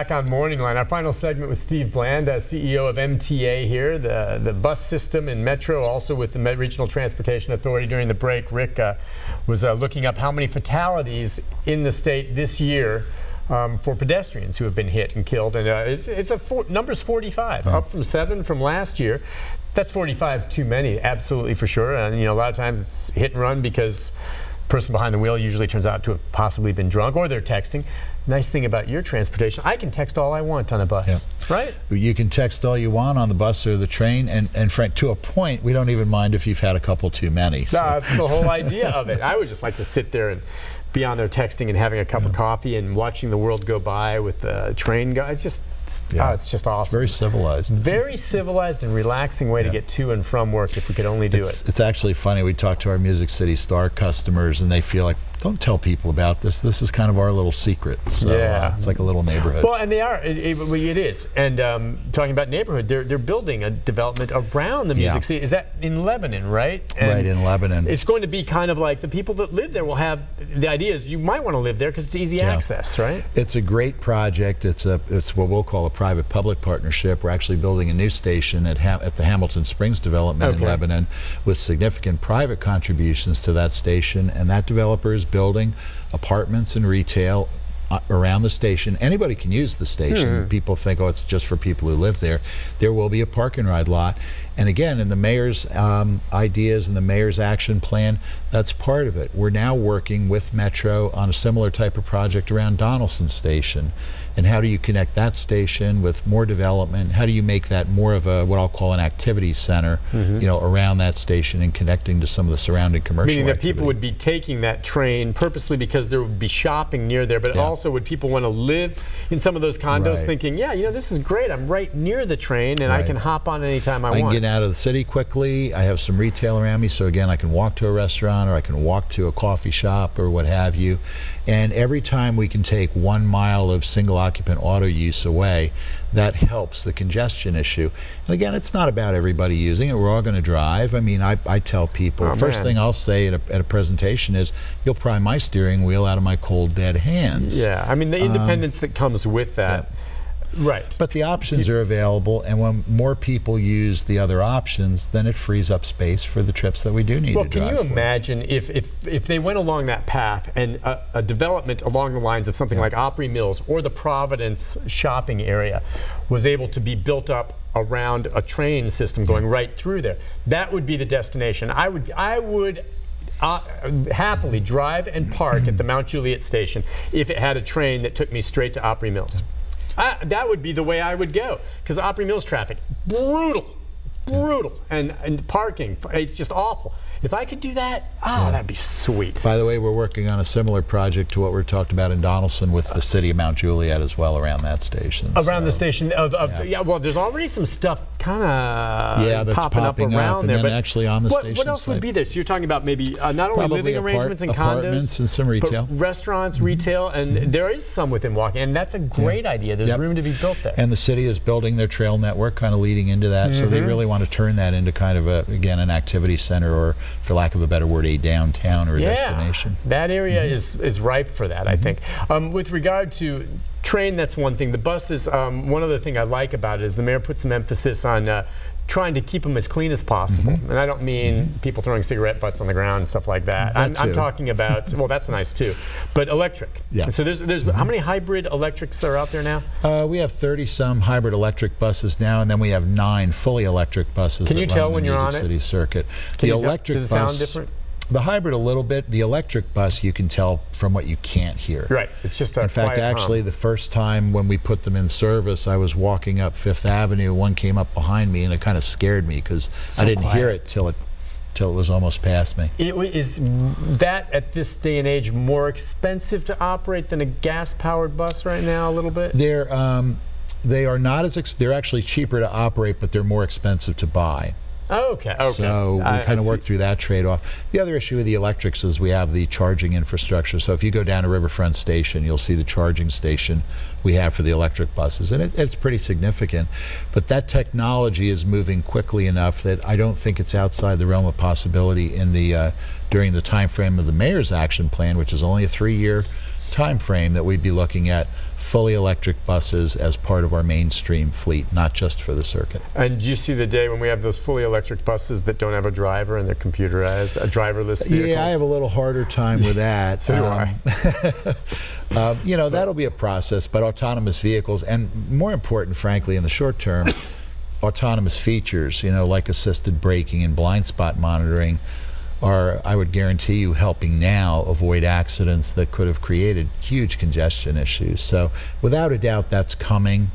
Back on MorningLine, our final segment with Steve Bland, CEO of MTA here, the bus system in Metro, also with the Regional Transportation Authority. During the break, Rick was looking up how many fatalities in the state this year for pedestrians who have been hit and killed, and number's 45, up from 7 from last year. That's 45 too many, absolutely, for sure. And a lot of times it's hit and run because the person behind the wheel usually turns out to have possibly been drunk, or they're texting. Nice thing about your transportation, I can text all I want on a bus, right? You can text all you want on the bus or the train, and Frank, to a point, we don't even mind if you've had a couple too many. So. No, that's the whole idea of it. I would just like to sit there and be on there texting and having a cup of coffee and watching the world go by with the train go. It's just awesome. It's very civilized. Very civilized and relaxing way to get to and from work if we could only do it. It's actually funny. We talk to our Music City Star customers and they feel like, don't tell people about this. This is kind of our little secret. So it's like a little neighborhood. Well, and they are. It is. And talking about neighborhood, they're building a development around the Music City. Is that in Lebanon, right? And right, in Lebanon. It's going to be kind of like the people that live there will have, the idea is you might want to live there because it's easy access, right? It's a great project. It's what we'll call a private-public partnership. We're actually building a new station at the Hamilton Springs development in Lebanon with significant private contributions to that station, and that developer is building apartments and retail around the station. Anybody can use the station. People think, oh, it's just for people who live there. There will be a park and ride lot. And again, in the mayor's ideas and the mayor's action plan, that's part of it. We're now working with Metro on a similar type of project around Donaldson Station. And how do you connect that station with more development? How do you make that more of a, what I'll call an activity center, around that station and connecting to some of the surrounding commercial Meaning that activity. people would be taking that train purposely because there would be shopping near there, but also would people want to live in some of those condos thinking, this is great, I'm right near the train and I can hop on anytime I want. I can get out of the city quickly. I have some retail around me, so again, I can walk to a restaurant or I can walk to a coffee shop or what have you. And every time we can take 1 mile of single occupant auto use away, that helps the congestion issue. And again, it's not about everybody using it. We're all going to drive. I mean, I tell people, first thing I'll say at a presentation is, you'll pry my steering wheel out of my cold, dead hands. Yeah, I mean, the independence that comes with that. Right. But the options are available, and when more people use the other options, then it frees up space for the trips that we do need to drive. Well, can you imagine if they went along that path and a development along the lines of something like Opry Mills or the Providence shopping area was able to be built up around a train system going right through there? That would be the destination. I would happily drive and park at the Mount Juliet station if it had a train that took me straight to Opry Mills. That would be the way I would go, because Opry Mills traffic, brutal, and parking, it's just awful. If I could do that, that'd be sweet. By the way, we're working on a similar project to what we're talked about in Donaldson with the city of Mount Juliet as well around that station. Around the station well, there's already some stuff kind of that's popping up around there. And then but actually on the station. What else would be there? So you're talking about maybe not only living arrangements and apartments condos, and some retail, but restaurants, retail, and there is some within walking, and that's a great idea. There's room to be built there. And the city is building their trail network, kind of leading into that. So they really want to turn that into kind of again an activity center, or for lack of a better word, a downtown or a destination. That area is ripe for that, I think. With regard to train, that's one thing. The buses, one other thing I like about it is the mayor put some emphasis on trying to keep them as clean as possible. And I don't mean people throwing cigarette butts on the ground and stuff like that. I'm talking about, well, that's nice too, but electric. So there's how many hybrid electrics are out there now? We have 30-some hybrid electric buses now, and then we have 9 fully electric buses. Can you tell when you're on it? City circuit. The electric bus. Does it sound different? The hybrid a little bit. The electric bus you can tell from what you can't hear. Right. It's just a In fact, actually, the first time when we put them in service, I was walking up Fifth Avenue. One came up behind me, and it kind of scared me because I didn't hear it till it was almost past me. Is that at this day and age more expensive to operate than a gas-powered bus right now? A little bit. They are not as they're actually cheaper to operate, but they're more expensive to buy. Okay. So we kind of work through that trade-off. The other issue with the electrics is we have the charging infrastructure. So if you go down to Riverfront Station, you'll see the charging station we have for the electric buses, and it's pretty significant. But that technology is moving quickly enough that I don't think it's outside the realm of possibility in the during the time frame of the mayor's action plan, which is only a 3-year time frame that we'd be looking at fully electric buses as part of our mainstream fleet, not just for the circuit. And do you see the day when we have those fully electric buses that don't have a driver and they're computerized, driverless vehicles? Yeah, I have a little harder time with that. So do I. You know, that'll be a process, but autonomous vehicles, and more important, frankly, in the short term, autonomous features, you know, like assisted braking and blind spot monitoring, are, I would guarantee you, helping now avoid accidents that could have created huge congestion issues. So without a doubt, that's coming.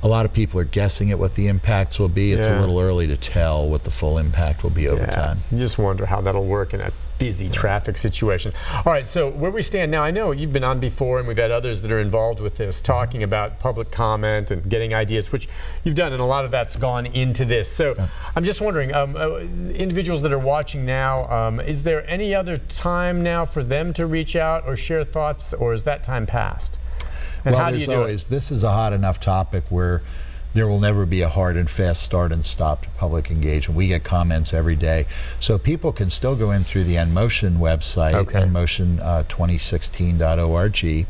A lot of people are guessing at what the impacts will be. It's a little early to tell what the full impact will be over time. You just wonder how that'll work in a busy traffic situation. All right, so where we stand now, I know you've been on before and we've had others that are involved with this, talking about public comment and getting ideas, which you've done, and a lot of that's gone into this. So I'm just wondering, individuals that are watching now, is there any other time now for them to reach out or share thoughts, or is that time past? And well, how do you do it? This is a hot enough topic where there will never be a hard and fast start and stop to public engagement. We get comments every day. So people can still go in through the nMotion website, nmotion2016.org.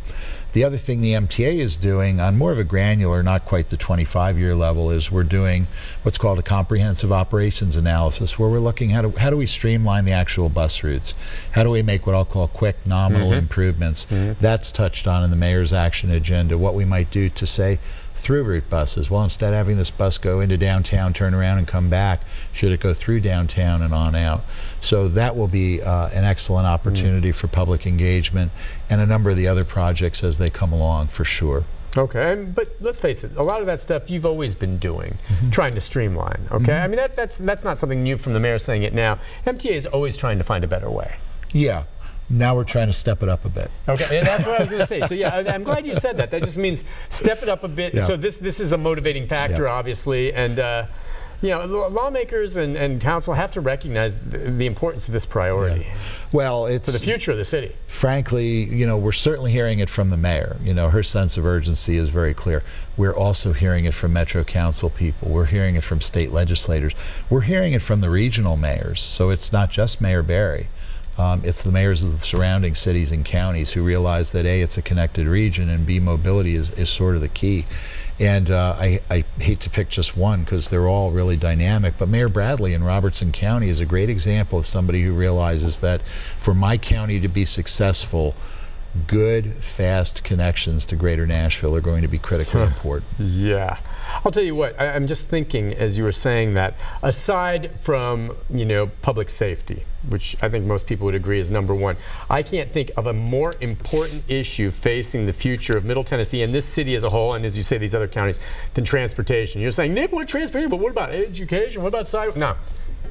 The other thing the MTA is doing on more of a granular, not quite the 25-year level, is we're doing what's called a comprehensive operations analysis, where we're looking at how do we streamline the actual bus routes? How do we make what I'll call quick nominal improvements? That's touched on in the mayor's action agenda, what we might do to say through route buses. Well, instead of having this bus go into downtown, turn around and come back, should it go through downtown and on out? So that will be an excellent opportunity for public engagement, and a number of the other projects as they come along, for sure. Okay, but let's face it, a lot of that stuff you've always been doing, trying to streamline, okay? I mean, that's not something new from the mayor saying it now. MTA is always trying to find a better way. Yeah. Now we're trying to step it up a bit. Okay, and that's what I was going to say. So yeah, I'm glad you said that. That just means step it up a bit. So this is a motivating factor, obviously, and you know, lawmakers and council have to recognize the importance of this priority. Well, it's for the future of the city. Frankly, you know, we're certainly hearing it from the mayor. You know, her sense of urgency is very clear. We're also hearing it from Metro Council people. We're hearing it from state legislators. We're hearing it from the regional mayors. So it's not just Mayor Barry. It's the mayors of the surrounding cities and counties who realize that A, it's a connected region, and B, mobility is sort of the key. And I hate to pick just one because they're all really dynamic, but Mayor Bradley in Robertson County is a great example of somebody who realizes that for my county to be successful, good, fast connections to greater Nashville are going to be critically important. Yeah. I'll tell you what, I'm just thinking as you were saying that, aside from, you know, public safety, which I think most people would agree is number one, I can't think of a more important issue facing the future of Middle Tennessee and this city as a whole, and as you say, these other counties, than transportation. You're saying, Nick, what transportation? But what about education? What about sidewalk? No.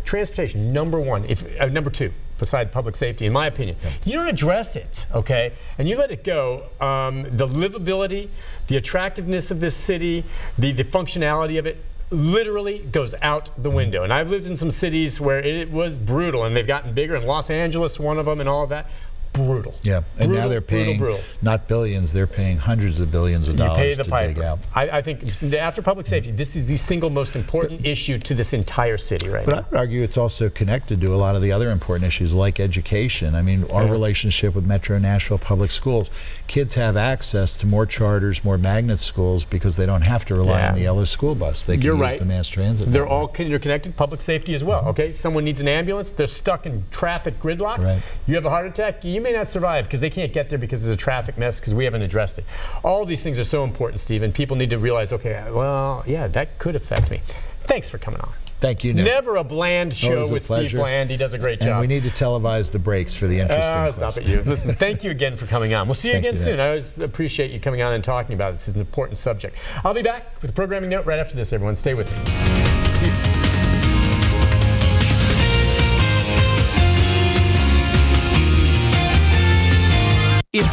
Transportation, number one. Number two, beside public safety, in my opinion. You don't address it, okay? And you let it go. The livability, the attractiveness of this city, the functionality of it, literally goes out the window. And I've lived in some cities where it was brutal, and they've gotten bigger, and Los Angeles, one of them, and all of that. Brutal. Yeah, and brutal, now they're paying not billions, they're paying hundreds of billions of dollars to dig out. I think after public safety, this is the single most important issue to this entire city right now. But I would argue it's also connected to a lot of the other important issues like education. I mean, our relationship with Metro Nashville Public Schools. Kids have access to more charters, more magnet schools because they don't have to rely on the yellow school bus. They can use the mass transit. They're all interconnected, public safety as well, okay? Someone needs an ambulance, they're stuck in traffic gridlock. You have a heart attack, you may not survive because they can't get there because there's a traffic mess because we haven't addressed it. All these things are so important, Steve, and people need to realize, okay, well, yeah, that could affect me. Thanks for coming on. Thank you, Nick. Never a bland show with Steve Bland. He does a great job. And we need to televise the breaks for the interesting Stop it, you. Listen, thank you again for coming on. We'll see you again soon. I always appreciate you coming on and talking about it. This is an important subject. I'll be back with a programming note right after this, everyone. Stay with me. Steve.